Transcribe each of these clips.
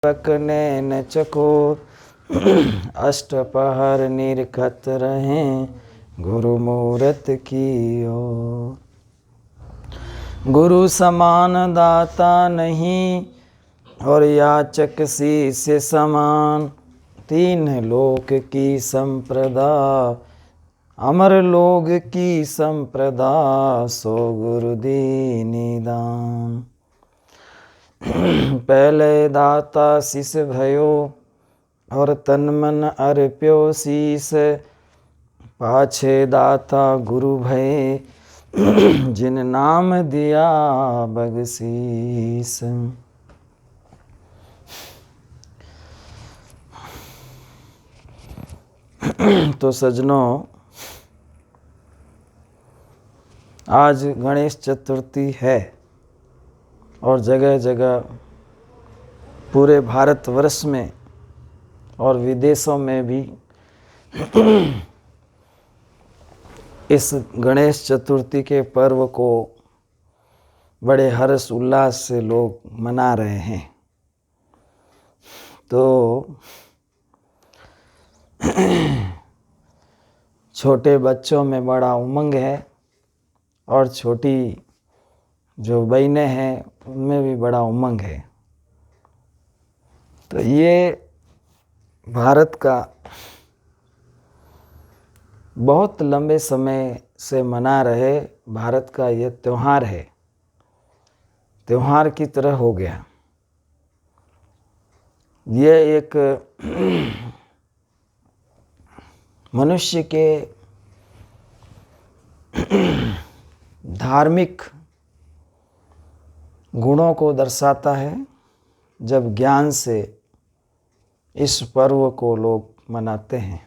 पक नैन चकोर अष्टपहर निरखत रहें गुरु मूरत की ओर। गुरु समान दाता नहीं और याचक शीश समान, तीन लोक की संप्रदा अमर लोग की संप्रदा, सो गुरु दीनी दान। पहले दाता शिष भयो और तन मन अर्प्यो शीस, पाछे दाता गुरु भये जिन नाम दिया बगसीस। तो सज्जनों, आज गणेश चतुर्थी है और जगह जगह पूरे भारतवर्ष में और विदेशों में भी इस गणेश चतुर्थी के पर्व को बड़े हर्ष उल्लास से लोग मना रहे हैं। तो छोटे बच्चों में बड़ा उमंग है और छोटी जो बहनें हैं उनमें भी बड़ा उमंग है। तो ये भारत का बहुत लंबे समय से मना रहे भारत का ये त्योहार है, त्योहार की तरह हो गया। ये एक मनुष्य के धार्मिक गुणों को दर्शाता है जब ज्ञान से इस पर्व को लोग मनाते हैं।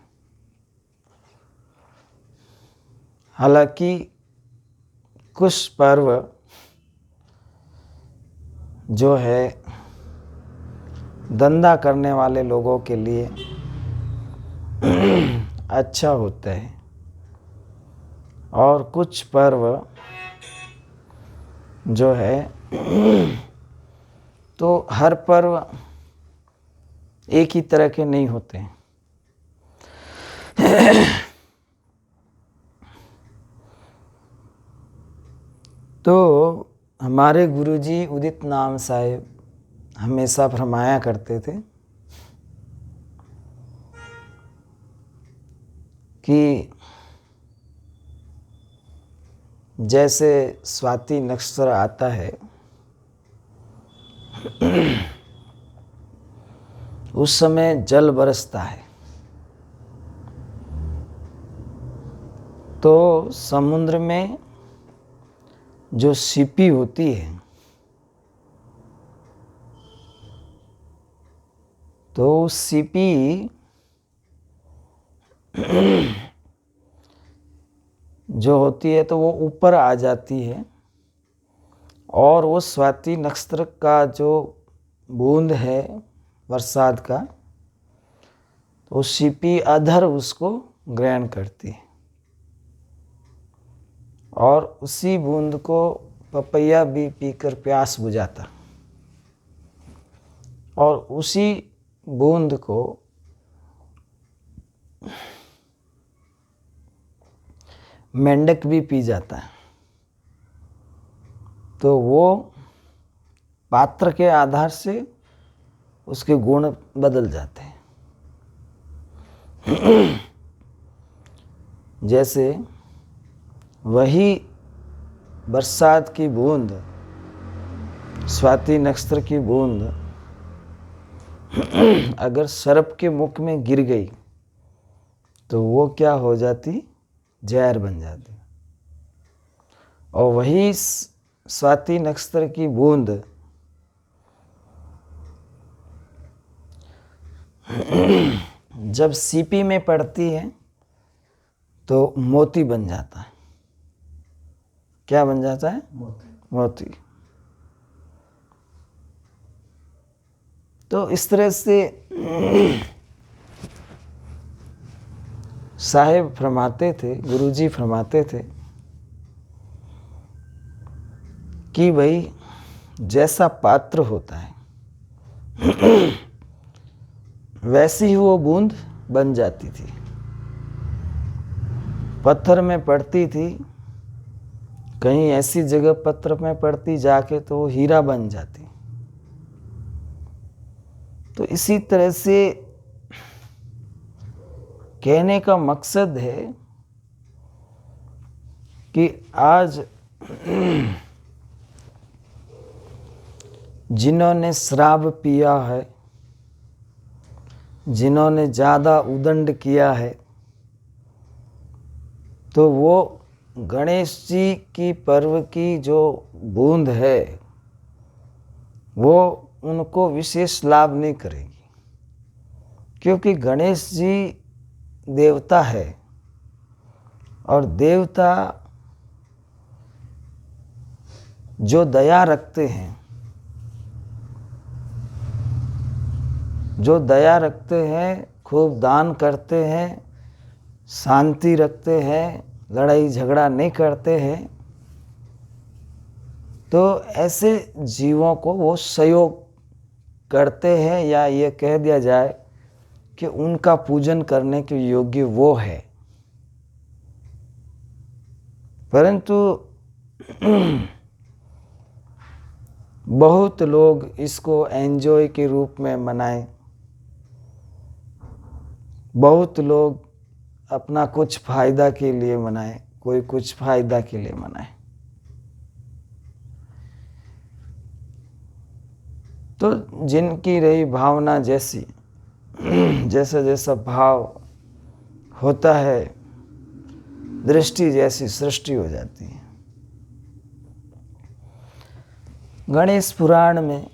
हालांकि कुछ पर्व जो है धंधा करने वाले लोगों के लिए अच्छा होता है और कुछ पर्व जो है तो हर पर्व एक ही तरह के नहीं होते हैं। तो हमारे गुरुजी उदित नाम साहिब हमेशा फरमाया करते थे कि जैसे स्वाति नक्षत्र आता है उस समय जल बरसता है, तो समुद्र में जो सीपी होती है तो सीपी जो होती है तो वो ऊपर आ जाती है और वो स्वाति नक्षत्र का जो बूंद है बरसात का, तो सीपी अधर उसको ग्रहण करती है और उसी बूंद को पपैया भी पीकर प्यास बुझाता और उसी बूंद को मेंढक भी पी जाता है। तो वो पात्र के आधार से उसके गुण बदल जाते हैं। जैसे वही बरसात की बूंद, स्वाति नक्षत्र की बूंद अगर सर्प के मुख में गिर गई तो वो क्या हो जाती, जहर बन जाती। और वही स्वाति नक्षत्र की बूंद जब सीपी में पड़ती है तो मोती बन जाता है। क्या बन जाता है? मोती। तो इस तरह से साहेब फरमाते थे, गुरुजी फरमाते थे कि भाई जैसा पात्र होता है वैसी ही वो बूंद बन जाती थी। पत्थर में पड़ती थी, कहीं ऐसी जगह पत्थर में पड़ती जाके तो वो हीरा बन जाती। तो इसी तरह से कहने का मकसद है कि आज जिन्होंने शराब पिया है, जिन्होंने ज़्यादा उदंड किया है, तो वो गणेश जी की पर्व की जो बूंद है वो उनको विशेष लाभ नहीं करेगी, क्योंकि गणेश जी देवता है और देवता जो दया रखते हैं, जो दया रखते हैं, खूब दान करते हैं, शांति रखते हैं, लड़ाई झगड़ा नहीं करते हैं, तो ऐसे जीवों को वो सहयोग करते हैं, या ये कह दिया जाए कि उनका पूजन करने के योग्य वो है। परंतु बहुत लोग इसको एंजॉय के रूप में मनाएं, बहुत लोग अपना कुछ फायदा के लिए मनाएं, कोई कुछ फायदा के लिए मनाए। तो जिनकी रही भावना जैसी, जैसा जैसा भाव होता है, दृष्टि जैसी सृष्टि हो जाती है। गणेश पुराण में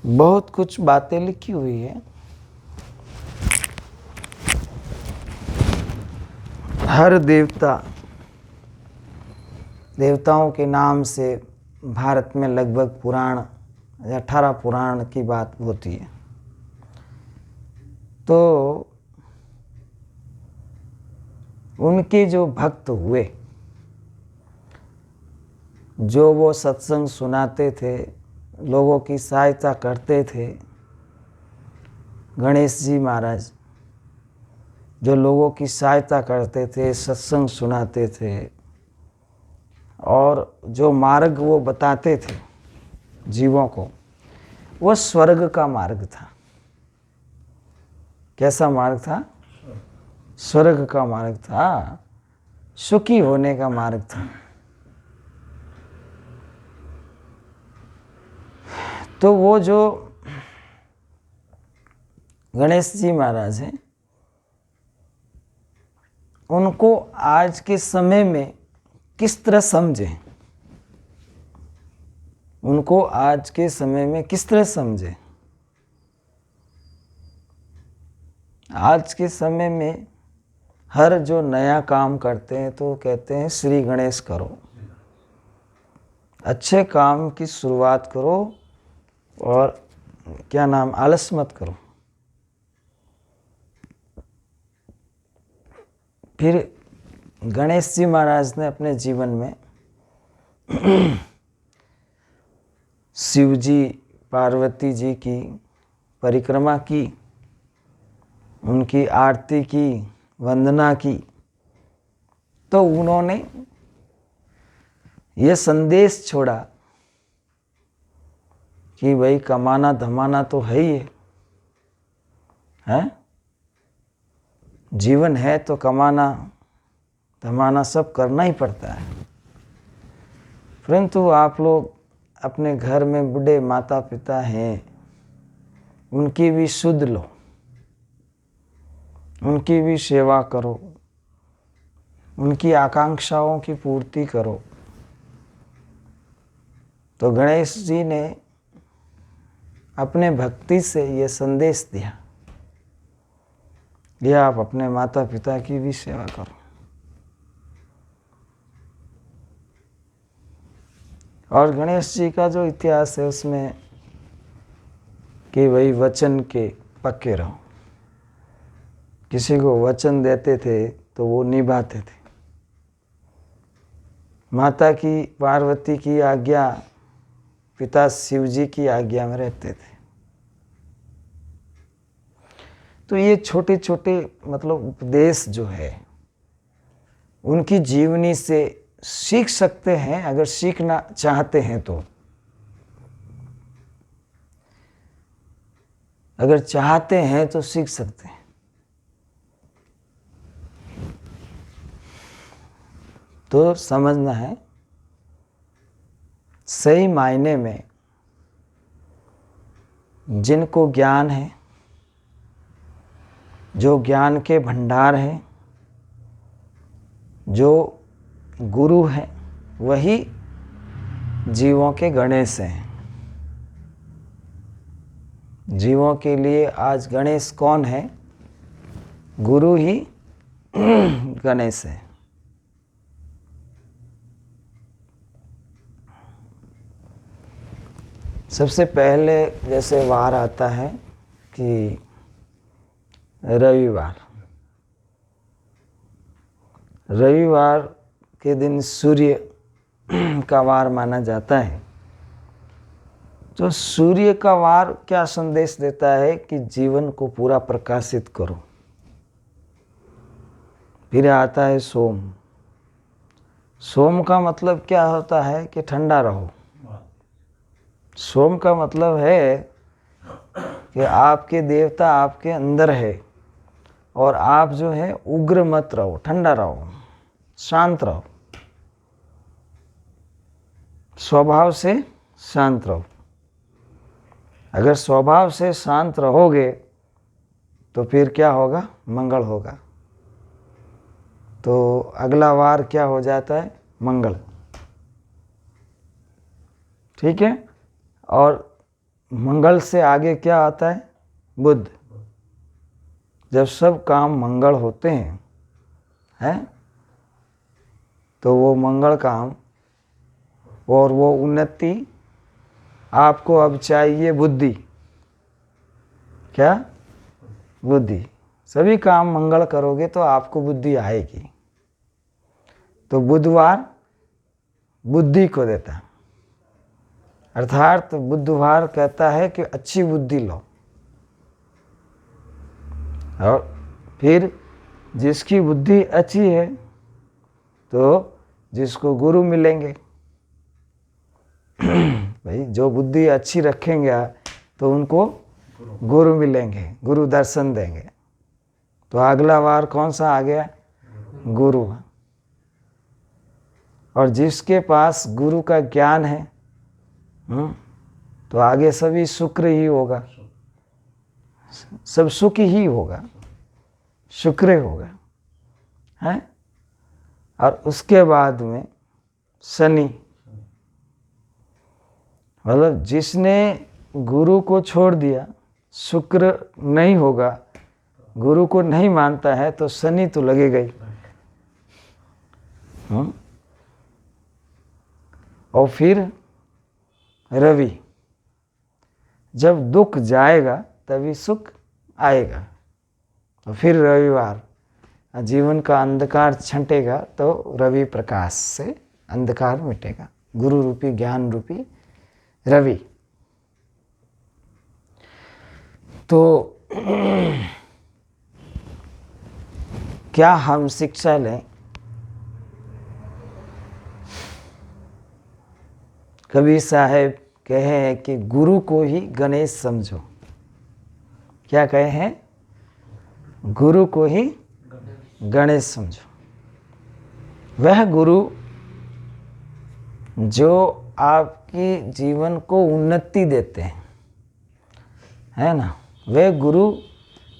बहुत कुछ बातें लिखी हुई है। हर देवताओं के नाम से भारत में लगभग पुराण 18 पुराण की बात होती है। तो उनके जो भक्त हुए, जो वो सत्संग सुनाते थे, लोगों की सहायता करते थे, गणेश जी महाराज जो लोगों की सहायता करते थे, सत्संग सुनाते थे, और जो मार्ग वो बताते थे जीवों को, वो स्वर्ग का मार्ग था। कैसा मार्ग था? स्वर्ग का मार्ग था, सुखी होने का मार्ग था। तो वो जो गणेश जी महाराज हैं, उनको आज के समय में किस तरह समझें, उनको आज के समय में किस तरह समझें? आज के समय में हर जो नया काम करते हैं तो कहते हैं श्री गणेश करो, अच्छे काम की शुरुआत करो और क्या नाम, आलस मत करो। फिर गणेश जी महाराज ने अपने जीवन में शिव जी, पार्वती जी की परिक्रमा की, उनकी आरती की, वंदना की। तो उन्होंने ये संदेश छोड़ा कि भाई कमाना धमाना तो है ही है, जीवन है तो कमाना धमाना सब करना ही पड़ता है। परंतु आप लोग अपने घर में बूढ़े माता पिता हैं, उनकी भी सुध लो, उनकी भी सेवा करो, उनकी आकांक्षाओं की पूर्ति करो। तो गणेश जी ने अपने भक्ति से ये संदेश दिया, ये आप अपने माता पिता की भी सेवा करो। और गणेश जी का जो इतिहास है उसमें कि वही वचन के पक्के रहो, किसी को वचन देते थे तो वो निभाते थे। माता की, पार्वती की आज्ञा पिता शिव जी की आज्ञा में रहते थे। तो ये छोटे छोटे मतलब उपदेश जो है उनकी जीवनी से सीख सकते हैं, अगर सीखना चाहते हैं तो। अगर चाहते हैं तो सीख सकते हैं। तो समझना है, सही मायने में जिनको ज्ञान है, जो ज्ञान के भंडार हैं, जो गुरु हैं, वही जीवों के गणेश हैं। जीवों के लिए आज गणेश कौन है? गुरु ही गणेश है। सबसे पहले जैसे वार आता है कि रविवार के दिन सूर्य का वार माना जाता है। तो सूर्य का वार क्या संदेश देता है कि जीवन को पूरा प्रकाशित करो। फिर आता है सोम। सोम का मतलब क्या होता है कि ठंडा रहो। सोम का मतलब है कि आपके देवता आपके अंदर है और आप जो है उग्र मत रहो, ठंडा रहो, शांत रहो, स्वभाव से शांत रहो। अगर स्वभाव से शांत रहोगे तो फिर क्या होगा? मंगल होगा। तो अगला वार क्या हो जाता है? मंगल। ठीक है। और मंगल से आगे क्या आता है? बुध। जब सब काम मंगल होते हैं तो वो मंगल काम और वो उन्नति, आपको अब चाहिए बुद्धि। क्या? बुद्धि। सभी काम मंगल करोगे तो आपको बुद्धि आएगी। तो बुधवार बुद्धि को देता है, अर्थात बुधवार कहता है कि अच्छी बुद्धि लो। और फिर जिसकी बुद्धि अच्छी है तो जिसको गुरु मिलेंगे भाई, जो बुद्धि अच्छी रखेंगे तो उनको गुरु मिलेंगे, गुरु दर्शन देंगे। तो अगला वार कौन सा आ गया? गुरु। और जिसके पास गुरु का ज्ञान है तो आगे सभी शुक्र ही होगा, सब सुख ही होगा, शुक्र होगा है। और उसके बाद में शनि। मतलब जिसने गुरु को छोड़ दिया, शुक्र नहीं होगा, गुरु को नहीं मानता है, तो शनि तो लगेगा ही। और फिर रवि। जब दुख जाएगा तभी सुख आएगा। और फिर रविवार, जीवन का अंधकार छंटेगा तो रवि प्रकाश से अंधकार मिटेगा। गुरु रूपी, ज्ञान रूपी रवि। तो क्या हम शिक्षा लें? कबीर साहब कहे हैं कि गुरु को ही गणेश समझो। क्या कहे हैं? गुरु को ही गणेश समझो। वह गुरु जो आपकी जीवन को उन्नति देते हैं, है ना। वह गुरु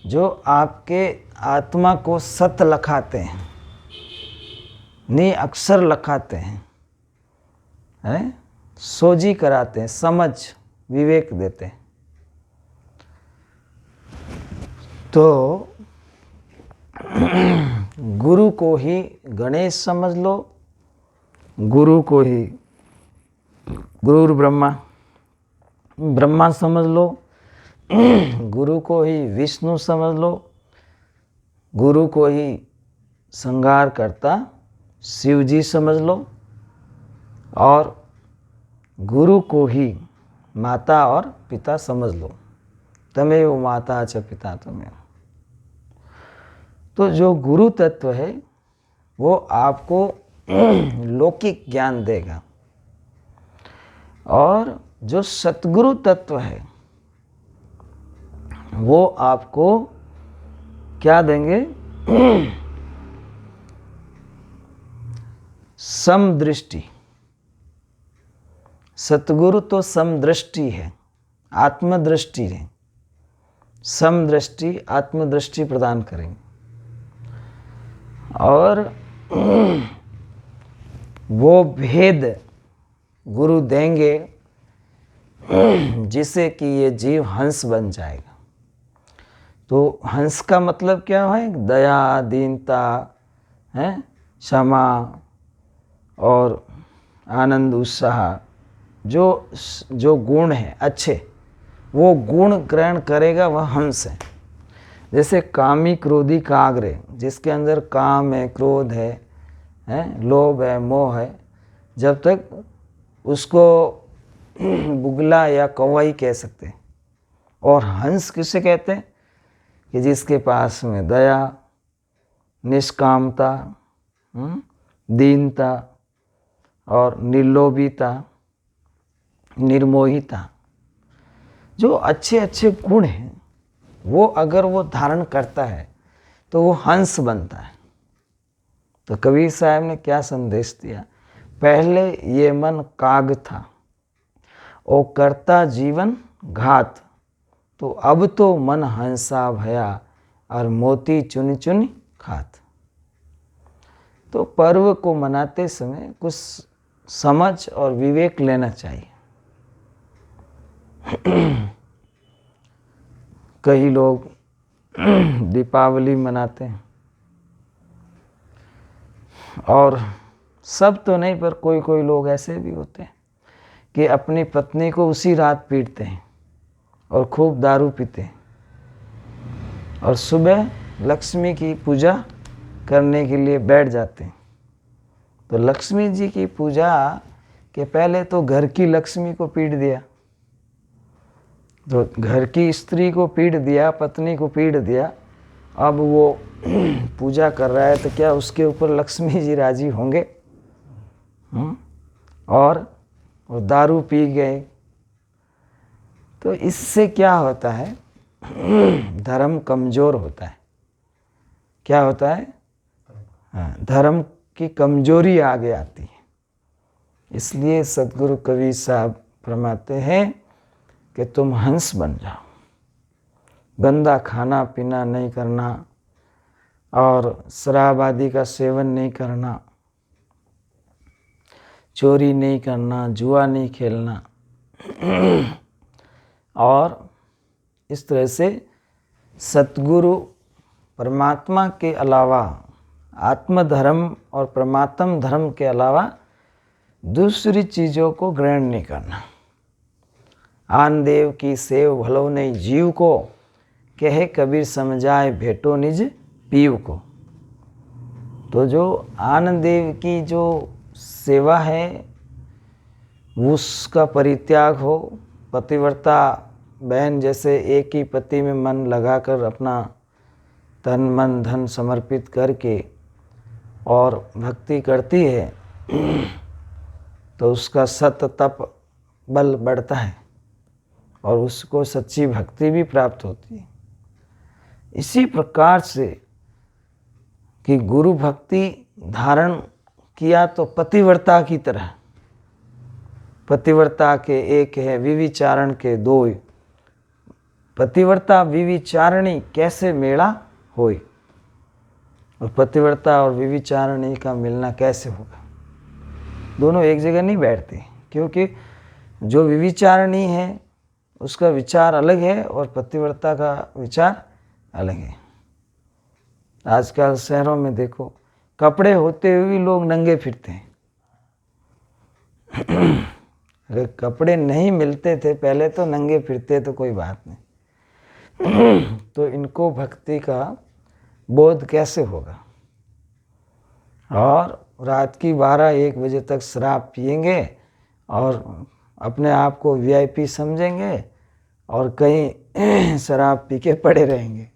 जो आपके आत्मा को सत लखाते हैं, नी अक्षर लखाते हैं, सोजी कराते हैं, समझ विवेक देते हैं। तो गुरु को ही गणेश समझ लो, गुरु को ही गुरु ब्रह्मा समझ लो, गुरु को ही विष्णु समझ लो, गुरु को ही संहार करता शिव जी समझ लो, और गुरु को ही माता और पिता समझ लो। तमेव माता च पिता तमेव। तो जो गुरु तत्व है वो आपको लौकिक ज्ञान देगा, और जो सतगुरु तत्व है वो आपको क्या देंगे? समदृष्टि। सतगुरु तो समदृष्टि है, आत्मदृष्टि है। समदृष्टि, आत्मदृष्टि प्रदान करेंगे, और वो भेद गुरु देंगे जिससे कि ये जीव हंस बन जाएगा। तो हंस का मतलब क्या है? दया, दीनता है, क्षमा और आनंद, उत्साह, जो गुण है अच्छे, वो गुण ग्रहण करेगा, वह हंस है। जैसे कामी क्रोधी काग्रे, जिसके अंदर काम है, क्रोध है, लोभ है, मोह है, जब तक उसको बुगला या कौवाई कह सकते हैं। और हंस किसे कहते हैं? कि जिसके पास में दया, निष्कामता, दीनता और निर्लोभीता, निर्मोहिता, जो अच्छे अच्छे गुण हैं, वो अगर वो धारण करता है तो वो हंस बनता है। तो कबीर साहब ने क्या संदेश दिया? पहले ये मन काग था, ओ करता जीवन घात, तो अब तो मन हंसा भया, और मोती चुन चुन खात। तो पर्व को मनाते समय कुछ समझ और विवेक लेना चाहिए। कई लोग दीपावली मनाते हैं, और सब तो नहीं, पर कोई कोई लोग ऐसे भी होते हैं कि अपनी पत्नी को उसी रात पीटते हैं और खूब दारू पीते हैं, और सुबह लक्ष्मी की पूजा करने के लिए बैठ जाते हैं। तो लक्ष्मी जी की पूजा के पहले तो घर की लक्ष्मी को पीट दिया, तो घर की स्त्री को पीट दिया, पत्नी को पीट दिया। अब वो पूजा कर रहा है, तो क्या उसके ऊपर लक्ष्मी जी राजी होंगे? और वो दारू पी गए। तो इससे क्या होता है? धर्म कमज़ोर होता है। क्या होता है? हाँ, धर्म की कमजोरी आगे आती है। इसलिए सतगुरु कबीर साहब फरमाते हैं कि तुम हंस बन जाओ। गंदा खाना पीना नहीं करना, और शराब आदि का सेवन नहीं करना, चोरी नहीं करना, जुआ नहीं खेलना, और इस तरह से सतगुरु परमात्मा के अलावा, आत्मधर्म और परमात्म धर्म के अलावा दूसरी चीज़ों को ग्रहण नहीं करना। आन देव की सेव भलो नहीं जीव को, कहे कबीर समझाए भेटो निज पीव को। तो जो आन देव की जो सेवा है उसका परित्याग हो। पतिव्रता बहन जैसे एक ही पति में मन लगाकर अपना तन मन धन समर्पित करके और भक्ति करती है, तो उसका सत तप बल बढ़ता है और उसको सच्ची भक्ति भी प्राप्त होती है। इसी प्रकार से कि गुरु भक्ति धारण किया तो पतिव्रता की तरह, पतिव्रता के एक है विविचारण के दो, पतिव्रता विविचारणी कैसे मेला होए, और पतिव्रता और विविचारणी का मिलना कैसे होगा? दोनों एक जगह नहीं बैठते, क्योंकि जो विविचारणी है उसका विचार अलग है और पतिव्रता का विचार अलग है। आजकल शहरों में देखो, कपड़े होते हुए भी लोग नंगे फिरते हैं। अगर कपड़े नहीं मिलते थे पहले तो नंगे फिरते तो कोई बात नहीं, तो इनको भक्ति का बोध कैसे होगा? और रात की 12-1 बजे तक शराब पिएंगे और अपने आप को वीआईपी समझेंगे और कहीं शराब पी के पड़े रहेंगे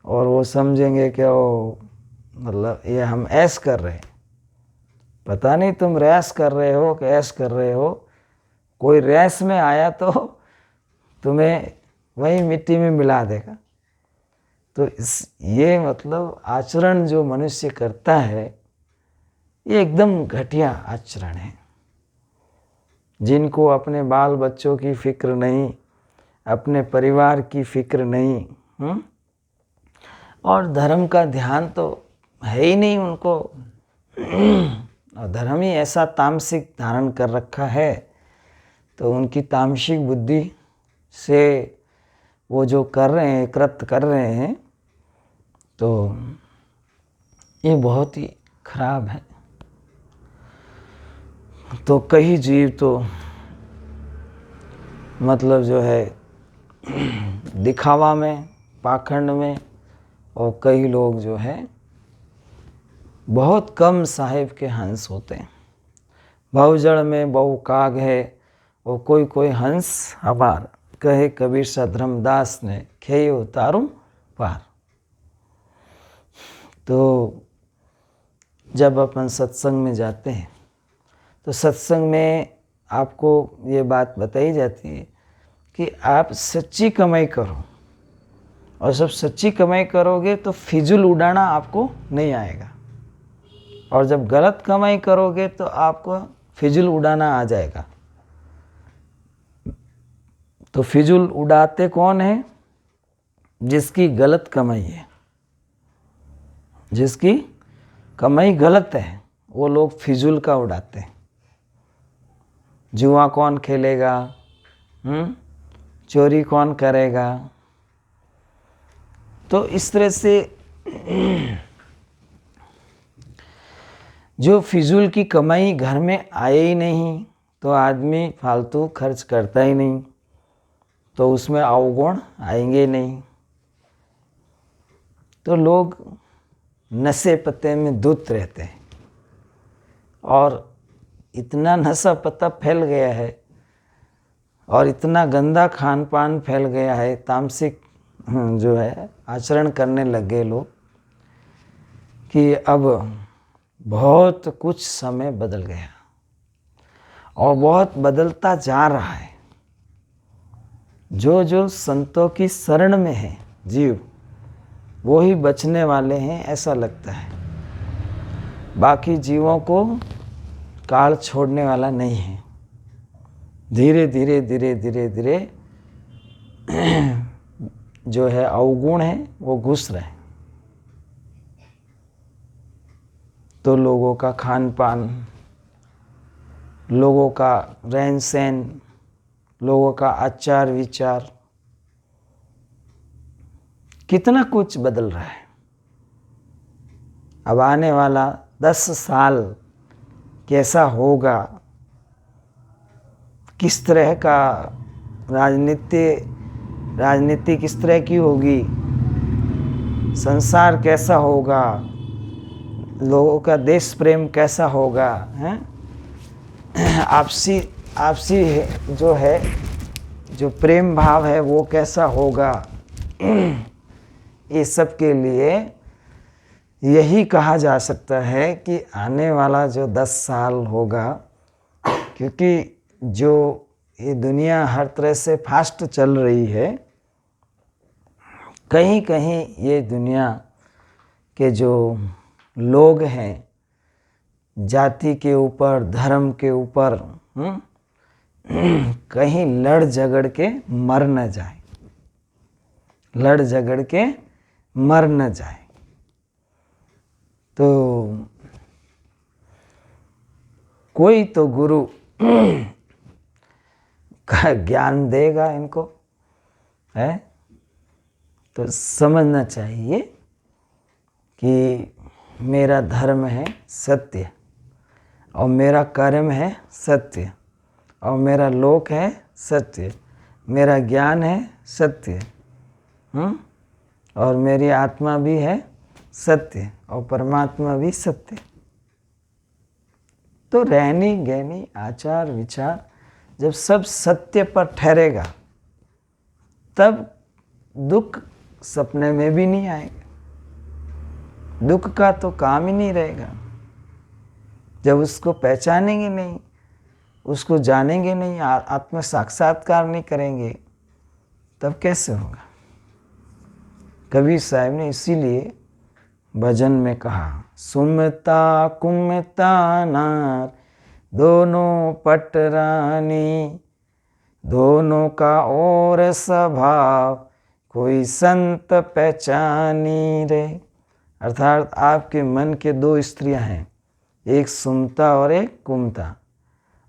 और वो समझेंगे कि वो मतलब ये हम ऐश कर रहे हैं। पता नहीं तुम रैश कर रहे हो कि ऐश कर रहे हो। कोई रैश में आया तो तुम्हें वही मिट्टी में मिला देगा। तो ये मतलब आचरण जो मनुष्य करता है ये एकदम घटिया आचरण है। जिनको अपने बाल बच्चों की फिक्र नहीं, अपने परिवार की फिक्र नहीं, और धर्म का ध्यान तो है ही नहीं उनको, और धर्म ही ऐसा तामसिक धारण कर रखा है, तो उनकी तामसिक बुद्धि से वो जो कर रहे हैं, कृत्य कर रहे हैं, तो ये बहुत ही खराब है। तो कई जीव तो मतलब जो है दिखावा में, पाखंड में, और कई लोग जो है बहुत कम साहिब के हंस होते हैं। बहुजड़ में बहु काग है, और कोई कोई हंस हबार, कहे कबीर सा धर्मदास ने खेये उतारूं पार। तो जब अपन सत्संग में जाते हैं तो सत्संग में आपको ये बात बताई जाती है कि आप सच्ची कमाई करो, और जब सच्ची कमाई करोगे तो फिजूल उड़ाना आपको नहीं आएगा, और जब गलत कमाई करोगे तो आपको फिजूल उड़ाना आ जाएगा। तो फिजूल उड़ाते कौन है? जिसकी गलत कमाई है, जिसकी कमाई गलत है, वो लोग फिजूल का उड़ाते हैं। जुआ कौन खेलेगा, चोरी कौन करेगा। तो इस तरह से जो फिजूल की कमाई घर में आए ही नहीं, तो आदमी फालतू खर्च करता ही नहीं, तो उसमें अवगुण आएंगे नहीं। तो लोग नशे पत्ते में धुत रहते हैं, और इतना नशा पत्ता फैल गया है और इतना गंदा खान पान फैल गया है, तामसिक जो है आचरण करने लग गए लोग, कि अब बहुत कुछ समय बदल गया और बहुत बदलता जा रहा है। जो जो संतों की शरण में है जीव, वो ही बचने वाले हैं, ऐसा लगता है। बाकी जीवों को काल छोड़ने वाला नहीं है। धीरे धीरे धीरे धीरे धीरे जो है अवगुण है वो घुस रहे हैं। तो लोगों का खान पान, लोगों का रहन सहन, लोगों का आचार विचार, कितना कुछ बदल रहा है। अब आने वाला 10 साल कैसा होगा, किस तरह का राजनीति किस तरह की होगी, संसार कैसा होगा, लोगों का देश प्रेम कैसा होगा, हैं? आपसी जो है, जो प्रेम भाव है वो कैसा होगा, ये सब के लिए यही कहा जा सकता है कि आने वाला जो 10 साल होगा, क्योंकि जो ये दुनिया हर तरह से फास्ट चल रही है, कहीं कहीं ये दुनिया के जो लोग हैं, जाति के ऊपर, धर्म के ऊपर कहीं लड़ झगड़ के मर न जाए, लड़ झगड़ के मर न जाए। तो कोई तो गुरु का ज्ञान देगा इनको, है? तो समझना चाहिए कि मेरा धर्म है सत्य, और मेरा कर्म है सत्य, और मेरा लोक है सत्य, मेरा ज्ञान है सत्य, और मेरी आत्मा भी है सत्य, और परमात्मा भी सत्य। तो रहनी गहनी आचार विचार जब सब सत्य पर ठहरेगा तब दुख सपने में भी नहीं आएगा। दुख का तो काम ही नहीं रहेगा। जब उसको पहचानेंगे नहीं, उसको जानेंगे नहीं, आत्म साक्षात्कार नहीं करेंगे, तब कैसे होगा। कबीर साहब ने इसीलिए भजन में कहा, सुमता कुमता नार दोनों पटरानी, दोनों का और स्वभाव कोई संत पहचानी रे। अर्थात आपके मन के दो स्त्रियां हैं, एक सुमता और एक कुमता,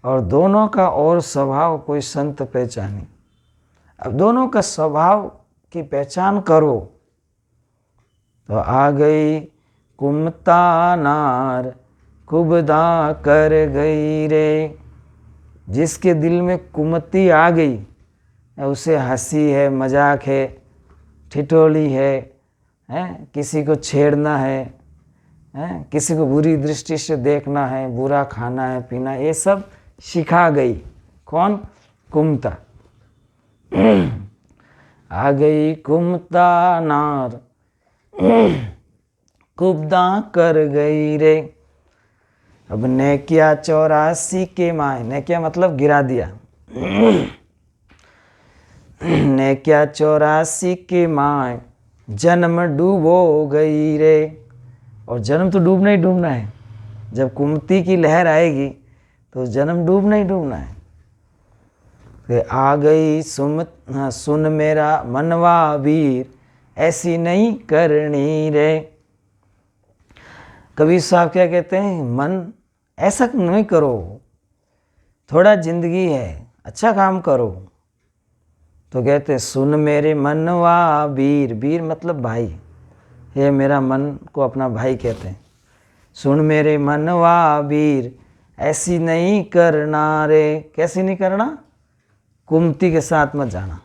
और दोनों का और स्वभाव कोई संत पहचानी। अब दोनों का स्वभाव की पहचान करो तो आ गई कुमता नार कुबदा कर गई रे। जिसके दिल में कुमति आ गई, उसे हंसी है, मजाक है, ठिठोली है, किसी को छेड़ना है, किसी को बुरी दृष्टि से देखना है, बुरा खाना है, पीना, ये सब सिखा गई। कौन? कुमता। आ गई कुमता नार कुबदा कर गई रे। अब ने क्या 84 के माए, ने क्या मतलब गिरा दिया। ने क्या 84 के माए जन्म डूबो गई रे। और जन्म तो डूबना ही डूबना है। जब कुमति की लहर आएगी तो जन्म डूबना ही डूबना है। तो आ गई सुन मेरा मनवा वीर, ऐसी नहीं करनी रे। कबीर साहब क्या कहते हैं, मन ऐसा नहीं करो, थोड़ा जिंदगी है, अच्छा काम करो। तो कहते हैं सुन मेरे मनवा वीर, वीर मतलब भाई, ये मेरा मन को अपना भाई कहते हैं। सुन मेरे मनवा वीर, ऐसी नहीं करना रे। कैसी नहीं करना? कुमति के साथ मत जाना।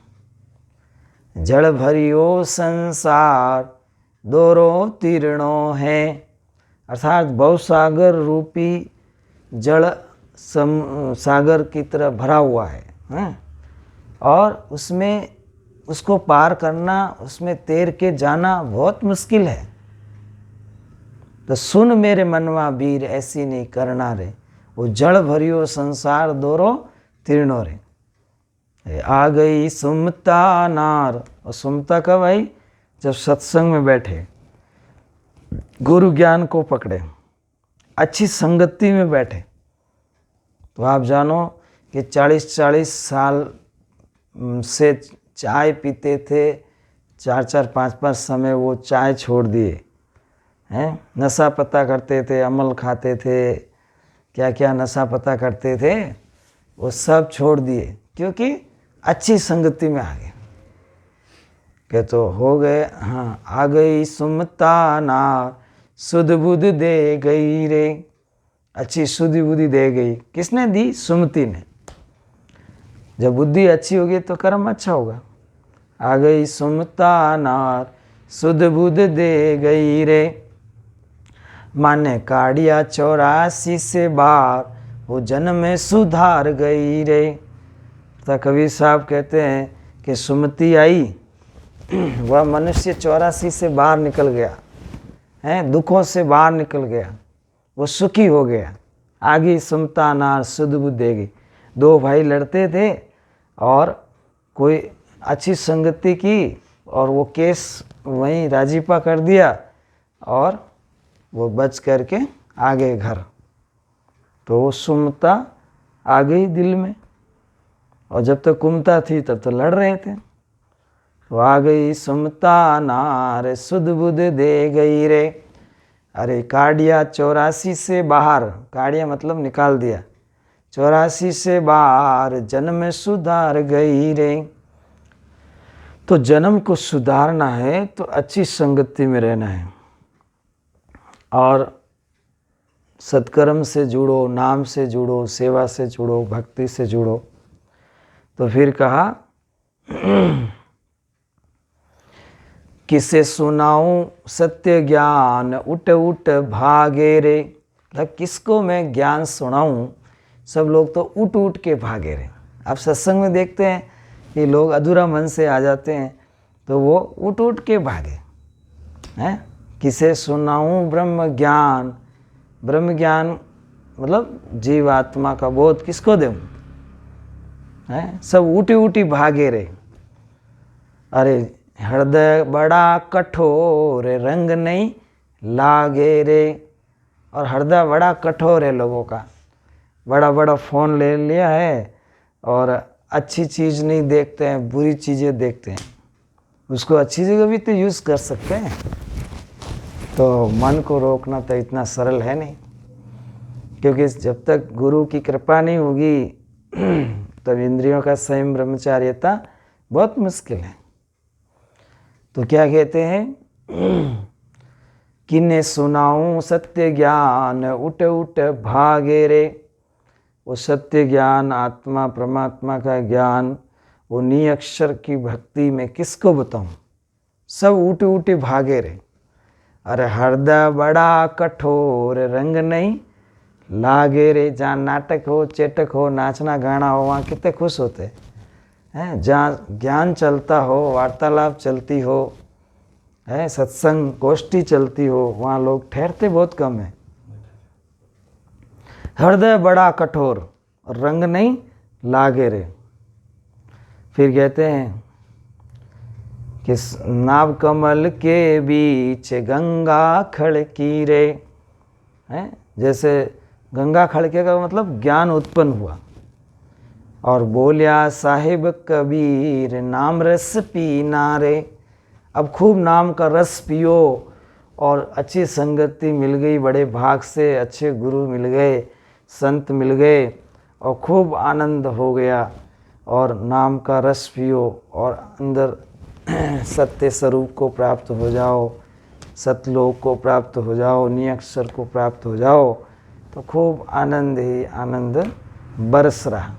जड़ भरियो संसार दोरो तीर्णो है। अर्थात भवसागर रूपी जड़ सागर की तरह भरा हुआ है, और उसमें उसको पार करना, उसमें तैर के जाना बहुत मुश्किल है। तो सुन मेरे मनवा वीर, ऐसी नहीं करना रे। वो जड़ भरियो संसार दोरो तीर्णो रे। आ गई सुमता नार। और सुमता कब आई? जब सत्संग में बैठे, गुरु ज्ञान को पकड़े, अच्छी संगति में बैठे। तो आप जानो कि 40-40 साल से चाय पीते थे, 4-4, 5-5 समय वो चाय छोड़ दिए हैं। नशा पता करते थे, अमल खाते थे, क्या क्या नशा पता करते थे, वो सब छोड़ दिए, क्योंकि अच्छी संगति में आ गए। के तो हो गए। हाँ, आ गई सुमता नार सुध बुध दे गई रे। अच्छी सुधि बुद्धि दे गई। किसने दी? सुमति ने। जब बुद्धि अच्छी होगी तो कर्म अच्छा होगा। आ गई सुमता नार सुध बुध दे गई रे। माने काड़िया 84 से बार वो जन्म में सुधार गई रे। तो कबीर साहब कहते हैं कि सुमति आई, वह मनुष्य 84 से बाहर निकल गया है, दुखों से बाहर निकल गया, वो सुखी हो गया। आगे सुमता नार सुध बुध देगी। 2 भाई लड़ते थे और कोई अच्छी संगति की और वो केस वहीं राजीपा कर दिया और वो बच करके आ गए घर। तो वो सुमता आ गई दिल में, और जब तक कुमता थी तब तो लड़ रहे थे। तो आ गई सुमता नार सुध बुध दे गई रे। अरे काड़िया 84 से बाहर, काड़िया मतलब निकाल दिया, 84 से बाहर जन्म में सुधार गई रे। तो जन्म को सुधारना है तो अच्छी संगति में रहना है, और सत्कर्म से जुड़ो, नाम से जुड़ो, सेवा से जुड़ो, भक्ति से जुड़ो। तो फिर कहा किसे सुनाऊं सत्य ज्ञान उठ उठ भागे रे। मतलब किसको मैं ज्ञान सुनाऊं, सब लोग तो उठ उठ के भागे रे। आप सत्संग में देखते हैं कि लोग अधूरा मन से आ जाते हैं तो वो उठ उठ के भागे हैं। किसे सुनाऊं ब्रह्म ज्ञान, ब्रह्म ज्ञान मतलब जीवात्मा का बोध किसको दूं हैं। सब उठी उठी भागे रे। अरे हृदय बड़ा कठोर रंग नहीं लागे रे। और हृदय बड़ा कठोर है लोगों का, बड़ा बड़ा फ़ोन ले लिया है और अच्छी चीज़ नहीं देखते हैं, बुरी चीज़ें देखते हैं। उसको अच्छी जगह भी तो यूज़ कर सकते हैं। तो मन को रोकना तो इतना सरल है नहीं, क्योंकि जब तक गुरु की कृपा नहीं होगी तब इंद्रियों का संयम ब्रह्मचार्यता बहुत मुश्किल है। तो क्या कहते हैं, किन्ने सुनाऊं सत्य ज्ञान उठ उठ भागे रे। वो सत्य ज्ञान, आत्मा परमात्मा का ज्ञान, वो निअक्षर की भक्ति में किसको बताऊं, सब उठ उठ भागे रे। अरे हृदय बड़ा कठोर रंग नहीं लागे रे। जहाँ नाटक हो, चेटक हो, नाचना गाना हो, वहाँ कितने खुश होते हैं। जहाँ ज्ञान चलता हो, वार्तालाप चलती हो, है सत्संग गोष्ठी चलती हो, वहाँ लोग ठहरते बहुत कम है। हृदय बड़ा कठोर रंग नहीं लागे रे। फिर कहते हैं कि नाभ कमल के बीच गंगा खड़की रे। हैं जैसे गंगा खड़के का मतलब ज्ञान उत्पन्न हुआ। और बोलिया साहिब कबीर नाम रस पीना रे। अब खूब नाम का रस पियो और अच्छी संगति मिल गई, बड़े भाग से अच्छे गुरु मिल गए, संत मिल गए और खूब आनंद हो गया। और नाम का रस पियो और अंदर सत्य स्वरूप को प्राप्त हो जाओ, सतलोक को प्राप्त हो जाओ, निअक्षर को प्राप्त हो जाओ। तो खूब आनंद ही आनंद बरस रहा।